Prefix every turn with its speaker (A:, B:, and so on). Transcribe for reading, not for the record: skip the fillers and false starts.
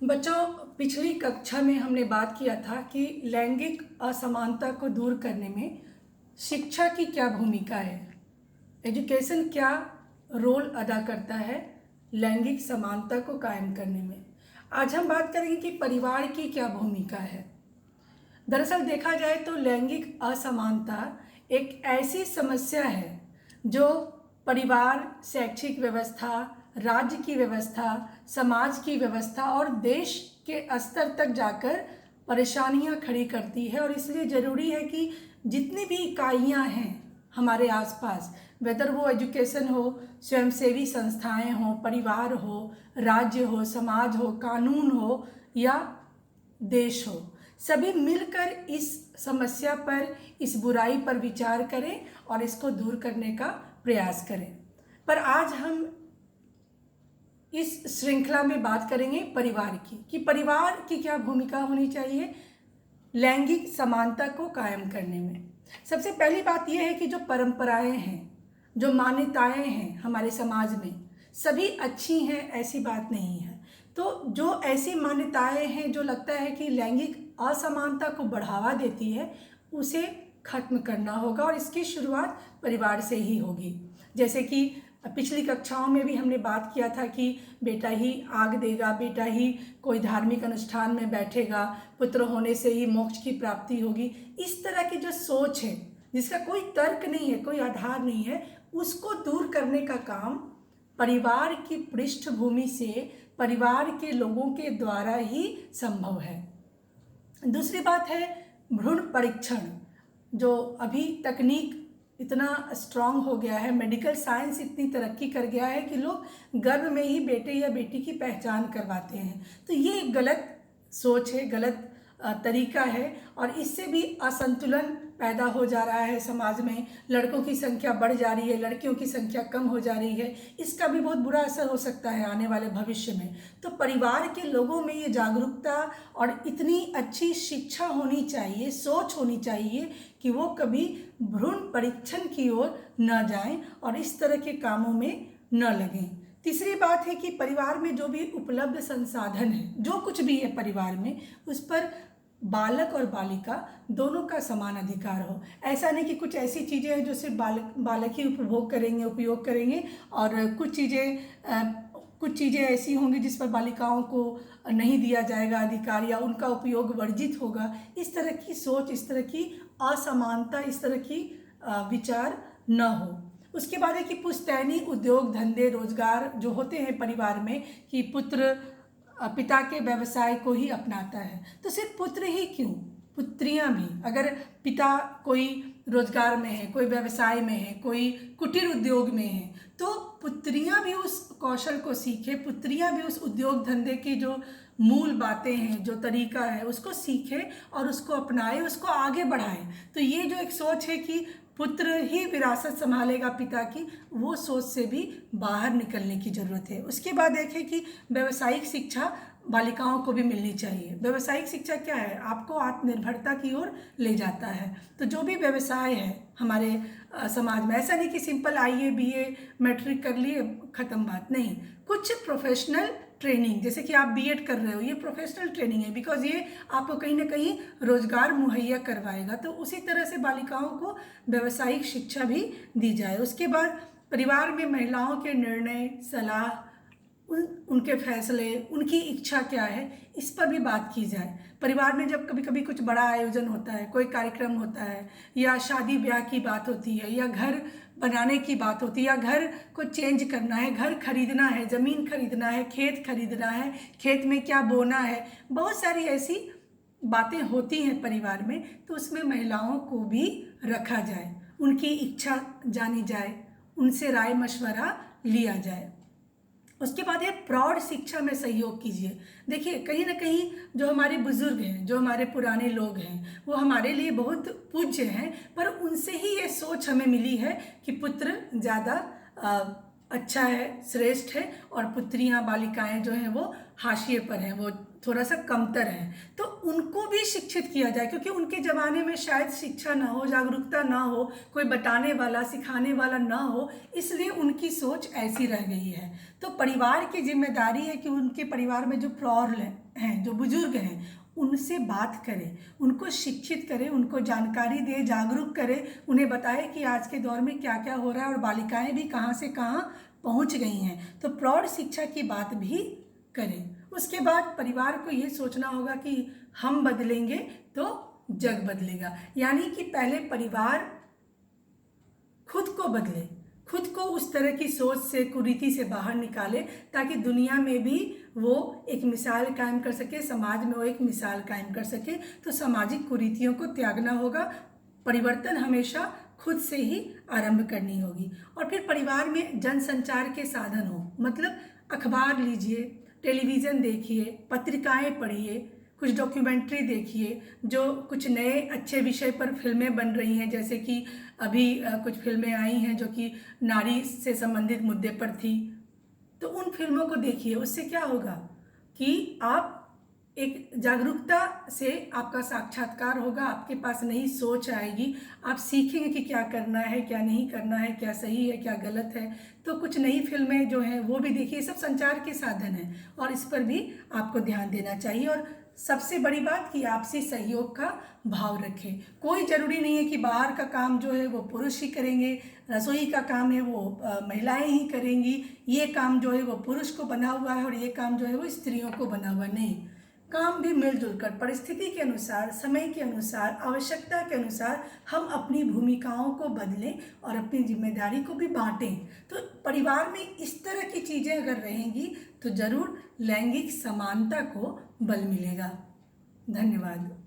A: बच्चों, पिछली कक्षा में हमने बात किया था कि लैंगिक असमानता को दूर करने में शिक्षा की क्या भूमिका है। एजुकेशन क्या रोल अदा करता है लैंगिक समानता को कायम करने में। आज हम बात करेंगे कि परिवार की क्या भूमिका है। दरअसल देखा जाए तो लैंगिक असमानता एक ऐसी समस्या है जो परिवार, शैक्षिक व्यवस्था, राज्य की व्यवस्था, समाज की व्यवस्था और देश के स्तर तक जाकर परेशानियां खड़ी करती है। और इसलिए ज़रूरी है कि जितनी भी इकाइयां हैं हमारे आसपास, वेदर वो एजुकेशन हो, स्वयंसेवी संस्थाएं हो, परिवार हो, राज्य हो, समाज हो, कानून हो या देश हो, सभी मिलकर इस समस्या पर, इस बुराई पर विचार करें और इसको दूर करने का प्रयास करें। पर आज हम इस श्रृंखला में बात करेंगे परिवार की, कि परिवार की क्या भूमिका होनी चाहिए लैंगिक समानता को कायम करने में। सबसे पहली बात यह है कि जो परंपराएं हैं, जो मान्यताएं हैं हमारे समाज में, सभी अच्छी हैं ऐसी बात नहीं है। तो जो ऐसी मान्यताएं हैं जो लगता है कि लैंगिक असमानता को बढ़ावा देती है, उसे खत्म करना होगा और इसकी शुरुआत परिवार से ही होगी। जैसे कि पिछली कक्षाओं में भी हमने बात किया था कि बेटा ही आग देगा, बेटा ही कोई धार्मिक अनुष्ठान में बैठेगा, पुत्र होने से ही मोक्ष की प्राप्ति होगी। इस तरह की जो सोच है जिसका कोई तर्क नहीं है, कोई आधार नहीं है, उसको दूर करने का काम परिवार की पृष्ठभूमि से, परिवार के लोगों के द्वारा ही संभव है। दूसरी बात है भ्रूण परीक्षण। जो अभी तकनीक इतना स्ट्रांग हो गया है, मेडिकल साइंस इतनी तरक्की कर गया है कि लोग गर्भ में ही बेटे या बेटी की पहचान करवाते हैं। तो ये एक गलत सोच है, गलत तरीका है और इससे भी असंतुलन पैदा हो जा रहा है समाज में। लड़कों की संख्या बढ़ जा रही है, लड़कियों की संख्या कम हो जा रही है। इसका भी बहुत बुरा असर हो सकता है आने वाले भविष्य में। तो परिवार के लोगों में ये जागरूकता और इतनी अच्छी शिक्षा होनी चाहिए, सोच होनी चाहिए कि वो कभी भ्रूण परीक्षण की ओर न जाएं और इस तरह के कामों में न लगें। तीसरी बात है कि परिवार में जो भी उपलब्ध संसाधन है, जो कुछ भी है परिवार में, उस पर बालक और बालिका दोनों का समान अधिकार हो। ऐसा नहीं कि कुछ ऐसी चीज़ें हैं जो सिर्फ बालक ही उपभोग करेंगे, उपयोग करेंगे और कुछ चीज़ें ऐसी होंगी जिस पर बालिकाओं को नहीं दिया जाएगा अधिकार या उनका उपयोग वर्जित होगा। इस तरह की सोच, इस तरह की असमानता, इस तरह की विचार न हो। उसके बाद है कि पुश्तैनी उद्योग, धंधे, रोजगार जो होते हैं परिवार में, कि पुत्र पिता के व्यवसाय को ही अपनाता है। तो सिर्फ पुत्र ही क्यों, पुत्रियां भी, अगर पिता कोई रोजगार में है, कोई व्यवसाय में है, कोई कुटीर उद्योग में है, तो पुत्रियां भी उस कौशल को सीखें, पुत्रियां भी उस उद्योग धंधे की जो मूल बातें हैं, जो तरीका है, उसको सीखें और उसको अपनाएं, उसको आगे बढ़ाएं। तो ये जो एक सोच है कि पुत्र ही विरासत संभालेगा पिता की, वो सोच से भी बाहर निकलने की ज़रूरत है। उसके बाद देखें कि व्यावसायिक शिक्षा बालिकाओं को भी मिलनी चाहिए। व्यावसायिक शिक्षा क्या है, आपको आत्मनिर्भरता की ओर ले जाता है। तो जो भी व्यवसाय है हमारे समाज में, ऐसा नहीं कि सिंपल आईए, बीए, मैट्रिक कर लिए, ख़त्म बात नहीं। कुछ प्रोफेशनल ट्रेनिंग, जैसे कि आप बीएड कर रहे हो, ये प्रोफेशनल ट्रेनिंग है, बिकॉज ये आपको कहीं ना कहीं रोजगार मुहैया करवाएगा। तो उसी तरह से बालिकाओं को व्यावसायिक शिक्षा भी दी जाए। उसके बाद परिवार में महिलाओं के निर्णय, सलाह, उनके फैसले, उनकी इच्छा क्या है, इस पर भी बात की जाए। परिवार में जब कभी कभी कुछ बड़ा आयोजन होता है, कोई कार्यक्रम होता है, या शादी ब्याह की बात होती है, या घर बनाने की बात होती है, या घर को चेंज करना है, घर खरीदना है, ज़मीन खरीदना है, खेत खरीदना है, खेत में क्या बोना है, बहुत सारी ऐसी बातें होती हैं परिवार में। तो उसमें महिलाओं को भी रखा जाए, उनकी इच्छा जानी जाए, उनसे राय मशवरा लिया जाए। उसके बाद है प्रौढ़ शिक्षा में सहयोग कीजिए। देखिए, कहीं ना कहीं जो हमारे बुजुर्ग हैं, जो हमारे पुराने लोग हैं, वो हमारे लिए बहुत पूज्य हैं, पर उनसे ही ये सोच हमें मिली है कि पुत्र ज़्यादा अच्छा है, श्रेष्ठ है, और पुत्रियां बालिकाएं जो हैं वो हाशिए पर हैं, वो थोड़ा सा कमतर हैं। तो उनको भी शिक्षित किया जाए, क्योंकि उनके ज़माने में शायद शिक्षा ना हो, जागरूकता ना हो, कोई बताने वाला सिखाने वाला ना हो, इसलिए उनकी सोच ऐसी रह गई है। तो परिवार की जिम्मेदारी है कि उनके परिवार में जो प्रौढ़ हैं, जो बुजुर्ग हैं, उनसे बात करें, उनको शिक्षित करें, उनको जानकारी दे, जागरूक करें, उन्हें बताएं कि आज के दौर में क्या क्या हो रहा है और बालिकाएं भी कहाँ से कहाँ पहुँच गई हैं। तो प्रौढ़ शिक्षा की बात भी करें। उसके बाद परिवार को ये सोचना होगा कि हम बदलेंगे तो जग बदलेगा, यानी कि पहले परिवार खुद को बदले, खुद को उस तरह की सोच से, कुरीति से बाहर निकाले, ताकि दुनिया में भी वो एक मिसाल कायम कर सके, समाज में वो एक मिसाल कायम कर सके। तो सामाजिक कुरीतियों को त्यागना होगा, परिवर्तन हमेशा खुद से ही आरंभ करनी होगी। और फिर परिवार में जनसंचार के साधन हो, मतलब अखबार लीजिए, टेलीविज़न देखिए, पत्रिकाएं पढ़िए, कुछ डॉक्यूमेंट्री देखिए, जो कुछ नए अच्छे विषय पर फिल्में बन रही हैं, जैसे कि अभी कुछ फिल्में आई हैं जो कि नारी से संबंधित मुद्दे पर थी। तो उन फिल्मों को देखिए, उससे क्या होगा कि आप एक जागरूकता से आपका साक्षात्कार होगा, आपके पास नई सोच आएगी, आप सीखेंगे कि क्या करना है, क्या नहीं करना है, क्या सही है, क्या गलत है। तो कुछ नई फिल्में जो हैं वो भी देखिए, सब संचार के साधन हैं और इस पर भी आपको ध्यान देना चाहिए। और सबसे बड़ी बात कि आपसी सहयोग का भाव रखें। कोई ज़रूरी नहीं है कि बाहर का काम जो है वो पुरुष ही करेंगे, रसोई का काम है वो महिलाएं ही करेंगी, ये काम जो है वो पुरुष को बना हुआ है और ये काम जो है वो स्त्रियों को बना हुआ नहीं। काम भी मिलजुल कर, परिस्थिति के अनुसार, समय के अनुसार, आवश्यकता के अनुसार हम अपनी भूमिकाओं को बदलें और अपनी जिम्मेदारी को भी बांटें। तो परिवार में इस तरह की चीज़ें अगर रहेंगी तो जरूर लैंगिक समानता को बल मिलेगा। धन्यवाद।